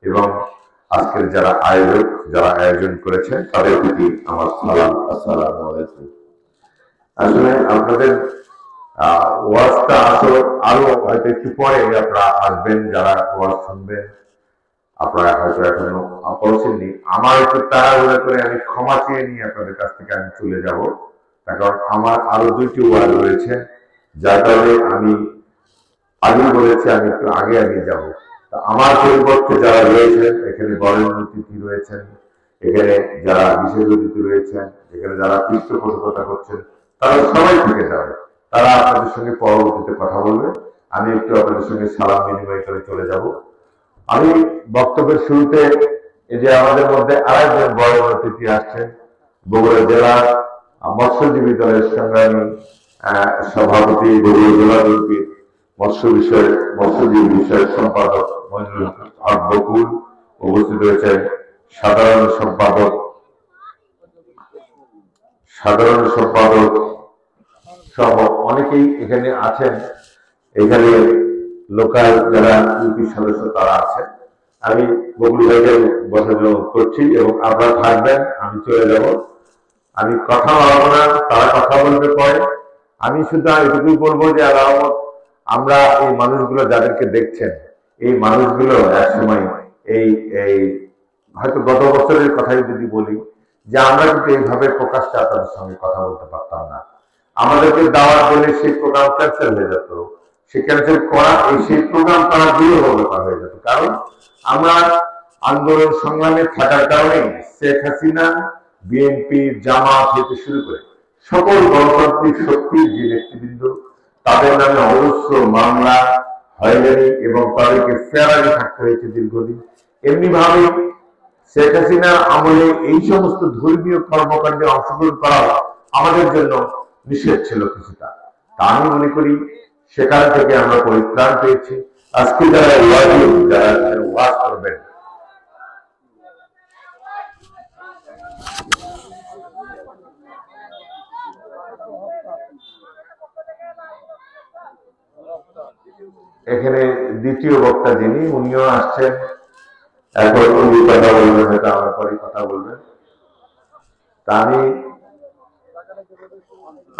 এবং আজকের যারা আয়োজক, যারা আয়োজন করেছেন তাদের প্রতি আমার সালাম, আসসালামু আলাইকুম। আসলে আপনাদের ওয়াজটা আসলে আরো হয়তো একটু পরে আপনারা আসবেন, যারা ওয়াজ শুনবেন আপনারা হয়তো এখনো পৌঁছেননি। আমার একটু তাড়াহুড়া করে আমি ক্ষমা চেয়ে নিয়ে আপনাদের কাছ থেকে আমি চলে যাব, কারণ আমার আরো 2টি ওয়াজ রয়েছে, যার কারণে আমি আগে বলেছি আমি একটু আগে যাব। আমার পরিবর্তে যারা রয়েছেন, এখানে বরেণ্য অতিথি রয়েছেন, এখানে যারা বিশেষ অতিথি রয়েছেন, এখানে যারা পৃষ্ঠপোষকতা করছেন, তারা সবাই থেকে যাবে। তারা আপনাদের সঙ্গে পরবর্তীতে কথা বলবে। আমি একটু আপনাদের সঙ্গে সালাম বিনিময় করে চলে যাব। আমি বক্তব্যের শুরুতে এই যে আমাদের মধ্যে আরেকজন বরেণ্য অতিথি আসছেন, বগুড়া জেলার মৎস্যজীবী দলের সংগ্রামী সভাপতি, বগুড়া জেলা বিএনপির মৎস্যজীবী বিষয়ক সম্পাদক মইনুল হক বকুল, উপস্থিত রয়েছেন সাধারণ সম্পাদক সহ অনেকেই এখানে আছেন। এখানে লোকাল যারা ইউপি সদস্য তারা আছেন। আমি বকুল ভাইকে বসার জন্য করছি এবং আপনারা থাকবেন, আমি চলে যাব। আমি কথা বলবো না, তারা কথা বলবে পরে। আমি শুধু এটুকুই বলবো যে আলামত আমরা এই মানুষগুলো যাদেরকে দেখছেন, এই মানুষগুলো একসময় এই এই হয়তো গত বছরের কথাই যদি বলি, যে আমরা কিন্তু এইভাবে প্রকাশ্যে আপনাদের সঙ্গে কথা বলতে পারতাম না। আমাদেরকে দাওয়াত দিলে সেই প্রোগ্রাম ক্যান্সেল হয়ে যেত, সে ক্যান্সেল করা সেই প্রোগ্রাম করা দুরূহ ব্যাপার হয়ে যেত। কারণ আমরা আন্দোলন সংগ্রামে থাকার কারণে শেখ হাসিনা, বিএনপি, জামাত হতে শুরু করে সকল গণতান্ত্রিক শক্তির যে নেতৃবৃন্দ, তাদের নামে অজস্র মামলা, হয়রানি এবং তাদেরকে ফেরারি থাকতে হয়েছে দীর্ঘদিন। এমনি ভাবে শেখ হাসিনা আমলে এই সমস্ত ধর্মীয় কর্মকাণ্ডে অংশগ্রহণ করা আমাদের জন্য নিষেধ ছিল কিছুটা। তা আমি মনে করি সেখান থেকে আমরা পরিত্রাণ পেয়েছি। আজকে যারা ওয়াজ করবেন, এখানে দ্বিতীয় বক্তা যিনি, উনিও আসছেন। এখন উনি কথা বলবেন, হয়তো আমার পরে কথা বলবেন। তা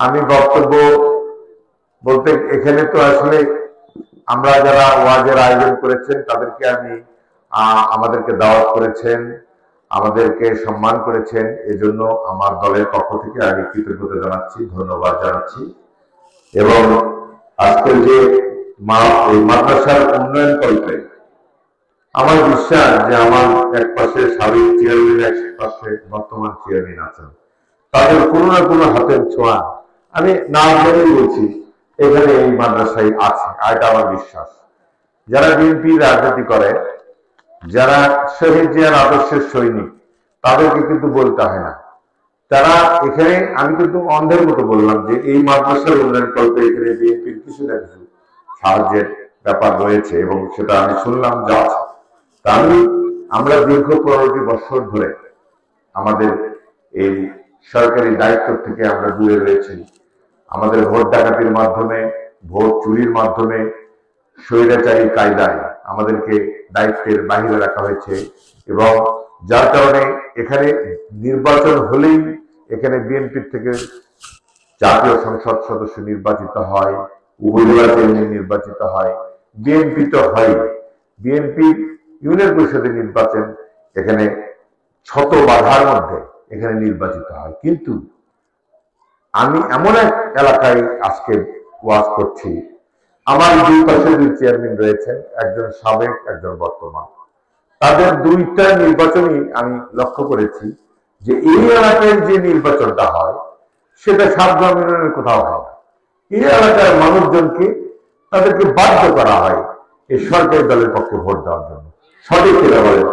আমি বক্তব্য বলতে এখানে তো আসলে আমরা যারা ওয়াজের আয়োজন করেছেন তাদেরকে আমি আমাদেরকে দাওয়াত করেছেন, আমাদেরকে সম্মান করেছেন, এজন্য আমার দলের পক্ষ থেকে আমি কৃতজ্ঞতা জানাচ্ছি, ধন্যবাদ জানাচ্ছি। এবং আজকের যে মাদ্রাসার উন্নয়ন কল্পে আমার বিশ্বাস যে আমার এক পাশে সাবেক চেয়ারম্যান, এক পাশে বর্তমান চেয়ারম্যান আছেন, তাদের কোনো না কোনো হাতের ছোঁয়া আমি না বলেই বলছি এখানে এই মাদ্রাসায় আছে। আর এটা আমার বিশ্বাস। যারা বিএনপি রাজনীতি করে, যারা শহীদ জিয়ার আদর্শের সৈনিক, তাদেরকে কিন্তু বলতে হয় না। তারা এখানে, আমি কিন্তু অন্ধের মতো বললাম যে এই মাদ্রাসার উন্নয়ন কল্পে এখানে বিএনপির কিছু না কিছু সাহায্যের ব্যাপার রয়েছে এবং সেটা আমি শুনলাম যা আছে। তা আমরা দীর্ঘ 15টি বছর ধরে আমাদের এই সরকারি দায়িত্ব থেকে আমরা দূরে রয়েছি। আমাদের ভোট ডাকাতির মাধ্যমে, ভোট চুরির মাধ্যমে, স্বৈরাচারী কায়দায় আমাদেরকে দায়িত্বের বাহিরে রাখা হয়েছে এবং যার কারণে এখানে নির্বাচন হলেই এখানে বিএনপির থেকে জাতীয় সংসদ সদস্য নির্বাচিত হয়, উপজেলা চেয়ারম্যান নির্বাচিত হয়, বিএনপি তো হয়, বিএনপি ইউনিয়ন পরিষদের নির্বাচন এখানে শত বাধার মধ্যে এখানে নির্বাচিত হয়। কিন্তু আমি এমন এক এলাকায় আজকে ওয়াজ করছি, আমার দুই পাশে 2 চেয়ারম্যান রয়েছেন, একজন সাবেক, একজন বর্তমান। তাদের 2টা নির্বাচনই আমি লক্ষ্য করেছি যে এই এলাকায় যে নির্বাচনটা হয় সেটা সাবধান ইউনিয়নের কোথাও হয় না। এই এলাকার মানুষজনকে তাদেরকে বাধ্য করা হয় এই সরকারি দলের পক্ষে ভোট দেওয়ার জন্য। সঠিক কিনা বলেন?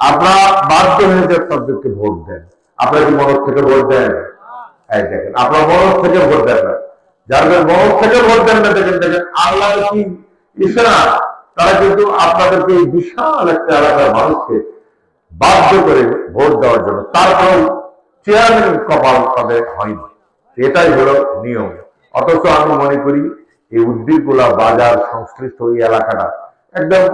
আপনারা বাধ্য হয়ে যে তাদেরকে ভোট দেন। আপনারা কি মনের থেকে ভোট দেন? এই দেখেন, আপনার মনের থেকে ভোট দেন না। যাদের মনের থেকে ভোট দেন না, দেখেন আল্লাহ কি ইশারা, তারা কিন্তু আপনাদেরকে এই বিশাল একটা এলাকার মানুষকে বাধ্য করে ভোট দেওয়ার জন্য, তারপর চেয়ারম্যান কপাল তাদের হয়নি। এটাই হলো নিয়ম। অথচ আমি মনে করি এই উদ্দিরগোলা বাজার সংশ্লিষ্ট ওই এলাকাটা একদম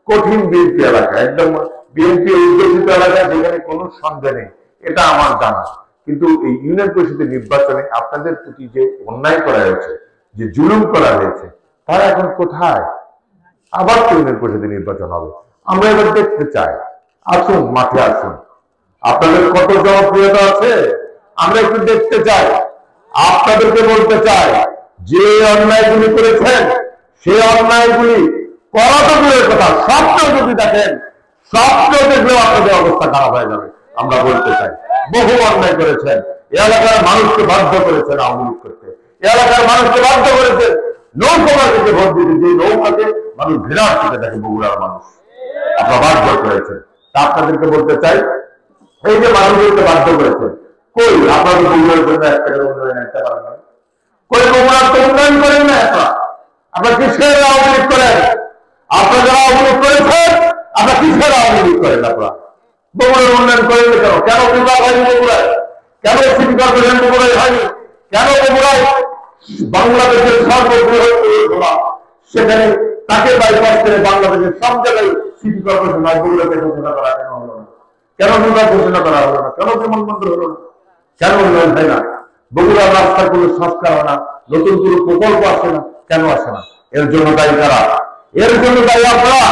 কঠিন বিএনপি এলাকা, একদম বিএনপি উদ্যোজিত এলাকা, যেখানে কোনো সন্দেহ নেই, এটা আমার জানা। কিন্তু এই ইউনিয়ন পরিষদের নির্বাচনে আপনাদের প্রতি যে অন্যায় করা হয়েছে, যে জুলুম করা হয়েছে, তারা এখন কোথায়? আবার তো ইউনিয়ন পরিষদের নির্বাচন হবে, আমরা এবার দেখতে চাই। আসুন, মাঠে আসুন, আপনাদের কত জনপ্রিয়তা আছে আমরা একটু দেখতে চাই। আপনাদেরকে বলতে চাই, যে অন্যায়গুলি করেছেন সেই অন্যায়গুলি করা তো দূরের কথা, স্বপ্ন যদি দেখেন, স্বপ্ন দেখলেও আপনাদের অবস্থা খারাপ হয়ে যাবে। আমরা বলতে চাই, বহু অন্যায় করেছেন, এলাকার মানুষকে বাধ্য করেছেন আওয়ামী লীগ করতে, এলাকার মানুষকে বাধ্য করেছেন নৌকাকে ভোট দিতে, যে নৌকাকে মানুষ ঘৃণার চোখে দেখে, বগুড়ার মানুষ আপনারা বাধ্য করেছেন। তা আপনাদেরকে বলতে চাই, এই যে মানুষদেরকে বাধ্য করেছেন, কই আপনাদের বগুড়ার জন্য একটা উন্নয়ন আনতে পারেন না? কই বগুড়ার তো উন্নয়ন করেন না আপনারা? আপনারা কিসের আওয়ামী লীগ করেন? আপনারা যারা আওয়ামী লীগ করেছেন, আপনারা কিসের আওয়ামী লীগ করেন? আপনারা বগুড়ার উন্নয়ন করেন কেন? কেন বিভাগ হয়নি বগুড়ায়? কেন সিটি কর্পোরেশন বগুড়ায় হয়নি? কেন বগুড়ায় বাংলাদেশের সর্ববৃহৎ সেখানে তাকে বাইপাস করে বাংলাদেশের সব জায়গায় সিটি কর্পোরেশন হয়, বগুড়াকে ঘোষণা করা কেন হলো না? কেন বিভাগ ঘোষণা করা হলো না? কেন বিমানবন্দর হলো না? কেন উন্নয়ন হয় না? বগুড়ার রাস্তার কোনো সংস্কার হয় না, নতুন কোনো প্রকল্প আসে না, কেন আসে না? এর জন্য দায়ী কারা? এর জন্য দায়ী আপনারা।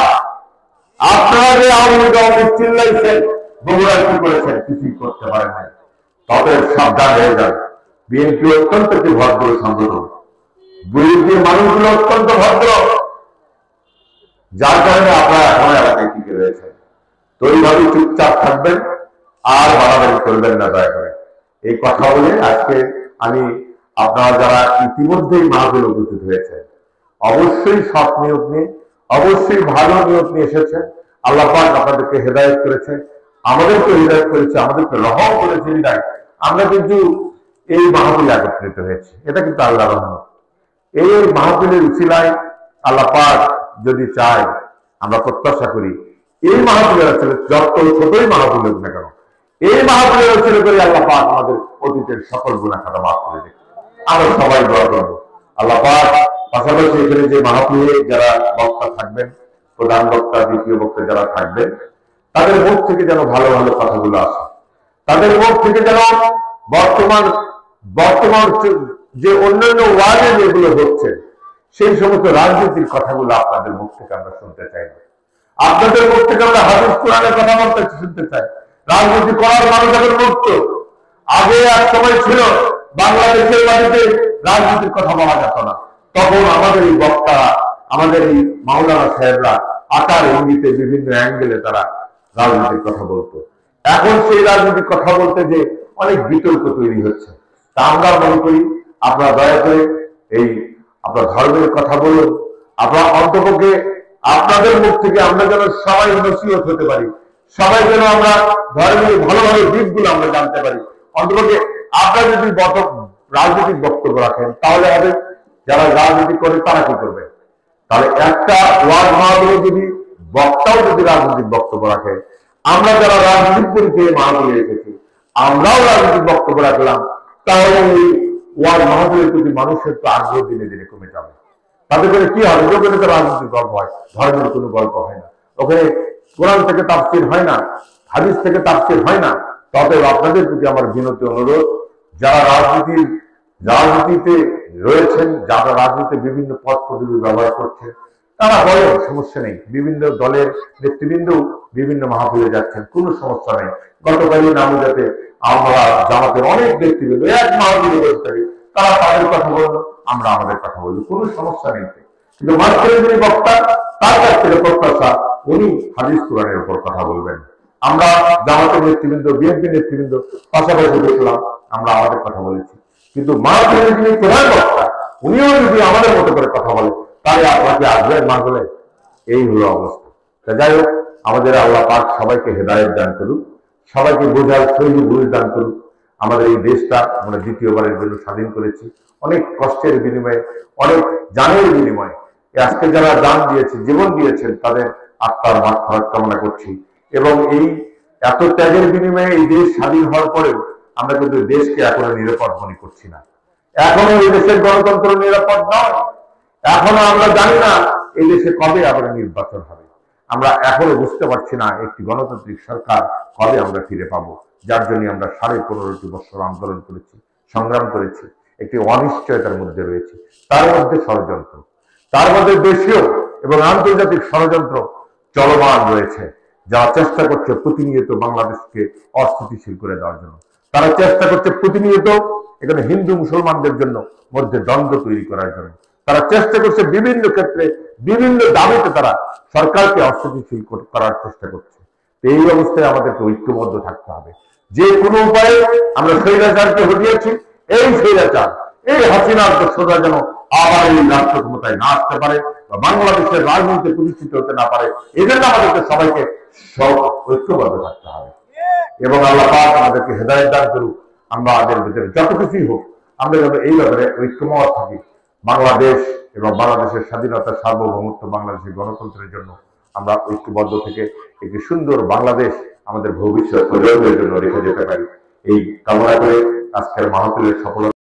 আপনারা যে আওয়ামী লীগ চিল্লাইছেন, বগুড়ায় কি করেছেন? কিছুই করতে পারেন না। তবে সাবধান হয়ে যান, বিএনপি অত্যন্ত একটি ভদ্র সংগঠন, বিএনপি মানুষগুলো অত্যন্ত ভদ্র, যার কারণে আপনারা এখন এলাকায় টিকে রয়েছেন। তো এইভাবে চুপচাপ থাকবেন, আর বাড়াবাড়ি করবেন না দয়া করে। এই কথা বলে আজকে আমি, আপনারা যারা ইতিমধ্যেই মাহফিলে উপস্থিত হয়েছেন, অবশ্যই সৎ নিয়োগ নিয়ে, অবশ্যই ভালো নিয়োগ নিয়ে এসেছেন। আল্লাহ পাক আপনাদেরকে হেদায়েত করেছে, আমাদেরকে হেদায়েত করেছে, আমাদেরকে রহম করেছে বিদায় আমরা কিন্তু এই মাহফিলে একত্রিত হয়েছি। এটা কিন্তু আল্লাহর রহমত। এই মাহফিলের উসিলায় আল্লাহ পাক যদি চায়, আমরা প্রত্যাশা করি এই মাহফিলের আসলে যত ছোটই মাহফিল হোক না কেন, এই মাহফিলের উসিলা করে আল্লাহ পাক আমাদের অতীতের সকল গুনাহ খাতা মাফ করে দেয়। আমরা সবাই দোয়া করবো আল্লাহ পাক। পাশাপাশি এখানে যে মাহফিলে যারা বক্তা থাকবেন, প্রধান বক্তা, দ্বিতীয় বক্তা যারা থাকবেন, তাদের মুখ থেকে যেন ভালো ভালো কথাগুলো আসে, তাদের মুখ থেকে যেন বর্তমান বর্তমান যে অন্যান্য ওয়ার্ডে যেগুলো হচ্ছে সেই সমস্ত রাজনীতির কথাগুলো আপনাদের মুখ থেকে আমরা শুনতে চাই না। আপনাদের মুখ থেকে আমরা হাদিস কোরআনের কথাবার্তা শুনতে চাই। রাজনীতি করার মানুষ এখন মুক্ত। আগে এক সময় ছিল বাংলাদেশের বাড়িতে রাজনীতির কথা বলা যেত না, তখন আমাদের এই বক্তারা, আমাদের এই মাওলানা সাহেবরা আকার ইঙ্গিতে বিভিন্ন অ্যাঙ্গেলে তারা রাজনীতির কথা বলতো। এখন সেই রাজনীতির কথা বলতে যে অনেক বিতর্ক তৈরি হচ্ছে। তা আমরা মনে করি আপনারা দয়া করে এই আপনার ধর্মের কথা বলুন। আপনার অন্তপক্ষে আপনাদের মুখ থেকে আমরা যেন সবাই নসিহত হতে পারি, সবাই যেন আমরা ধর্মের ভালো ভালো দিকগুলো আমরা জানতে পারি। অন্তপক্ষে আপনারা যদি রাজনৈতিক বক্তব্য রাখেন তাহলে হবে, যারা রাজনীতি করে তারা কি করবে? তাহলে একটা ওয়ার্ড মাহফিলে যদি বক্তাও যদি রাজনৈতিক বক্তব্য রাখে, আমরা যারা রাজনীতির পরিচয়ে মাহফিলে এসেছি আমরাও রাজনৈতিক বক্তব্য রাখলাম, তাহলে এই ওয়ার্ড মাহফিলের প্রতি মানুষের তো আগ্রহ দিনে দিনে কমে যাবে। তাতে করে কি হবে? ওখানে তো রাজনীতির গল্প হয়, ধর্মের কোনো গল্প হয় না, ওখানে কোরআন থেকে তাফসীর হয় না, হাদিস থেকে তাফসীর হয় না। তবে আপনাদের প্রতি আমার বিনতি অনুরোধ, যারা রাজনীতিতে রয়েছেন, যারা রাজনীতিতে বিভিন্ন পদ পদবি ব্যবহার করছেন, তারা বলেন সমস্যা নেই, বিভিন্ন দলের নেতৃবৃন্দ বিভিন্ন মাহফিলে যাচ্ছেন, কোনো সমস্যা নেই। গতকালই নামজাতে আমরা জামাতের অনেক নেতৃবৃন্দ এক মাহফিলে বসে থাকি, তারা তাদের কথা বললো, আমরা আমাদের কথা বললো, কোনো সমস্যা নেই। কিন্তু মাঝখানে যিনি বক্তা, তার কাছ থেকে প্রত্যাশা উনি হাদিস কোরআনের উপর কথা বলবেন। আমরা জামাতের নেতৃবৃন্দ, বিএনপি নেতৃবৃন্দ পাশাপাশি দেখলাম, আমরা আমাদের কথা বলেছি। কিন্তু মাহফিলে যিনি প্রধান বক্তা, উনিও যদি আমাদের মতো করে কথা বলে, তাহলে আপনাকে আসবেন মাহফিলে? এই হলো অবস্থা। তা যাই হোক, আমাদের আল্লাহ পাক সবাইকে হেদায়েত দান করুক, সবাইকে বোঝার শৈলী বুঝ দান করুক। আমাদের এই দেশটা আমরা দ্বিতীয়বারের জন্য স্বাধীন করেছি অনেক কষ্টের বিনিময়ে, অনেক জানের বিনিময়ে। আজকে যারা জান দিয়েছে, জীবন দিয়েছেন, তাদের আত্মার মাগফিরাত কামনা করছি। এবং এই এত ত্যাগের বিনিময়ে এই দেশ স্বাধীন হওয়ার পরেও আমরা কিন্তু দেশকে এখনো নিরাপদ মনে করছি না। এখনো এই দেশের গণতন্ত্র নিরাপদ নয়। এখনো আমরা জানি না এই দেশে কবে আবার নির্বাচন হবে। আমরা এখনো বুঝতে পারছি না একটি গণতান্ত্রিক সরকার কবে আমরা ফিরে পাবো, যার জন্য আমরা 15.5 বছর আন্দোলন করেছি, সংগ্রাম করেছি। একটি অনিশ্চয়তার মধ্যে রয়েছে, তার মধ্যে ষড়যন্ত্র, তার মধ্যে দেশীয় এবং আন্তর্জাতিক ষড়যন্ত্র চলমান রয়েছে, যারা চেষ্টা করছে প্রতিনিয়ত বাংলাদেশকে অস্থিতিশীল করে দেওয়ার জন্য। তারা চেষ্টা করছে প্রতিনিয়ত এখানে হিন্দু মুসলমানদের জন্য মধ্যে দ্বন্দ্ব তৈরি করার জন্য। তারা চেষ্টা করছে বিভিন্ন ক্ষেত্রে বিভিন্ন দাবিতে তারা সরকারকে অস্থিতিশীল করার চেষ্টা করছে। এই অবস্থায় আমাদেরকে ঐক্যবদ্ধ থাকতে হবে। যে কোনো উপায়ে আমরা স্বৈরাচারকে হটিয়েছি, এই স্বৈরাচার, এই হাসিনার দোষরা যেন আবার এই রাষ্ট্র ক্ষমতায় না আসতে পারে বা বাংলাদেশের রাজনীতি প্রতিষ্ঠিত হতে না পারে, এই জন্য আমাদেরকে সবাইকে ঐক্যবদ্ধ থাকতে হবে। এবং আল্লাহ পাক আমাদেরকে হেদায়েত দান করুক। আমাদের ভিতরে যত কিছুই হোক, আমরা যেন এই ব্যাপারে ঐক্যমত থাকি। বাংলাদেশ এবং বাংলাদেশের স্বাধীনতা, সার্বভৌমত্ব, বাংলাদেশের গণতন্ত্রের জন্য আমরা ঐক্যবদ্ধ থেকে একটি সুন্দর বাংলাদেশ আমাদের ভবিষ্যৎ প্রজন্মের জন্য রেখে যেতে পারি, এই কামনা করে আজকের মাহফিলের সফলতা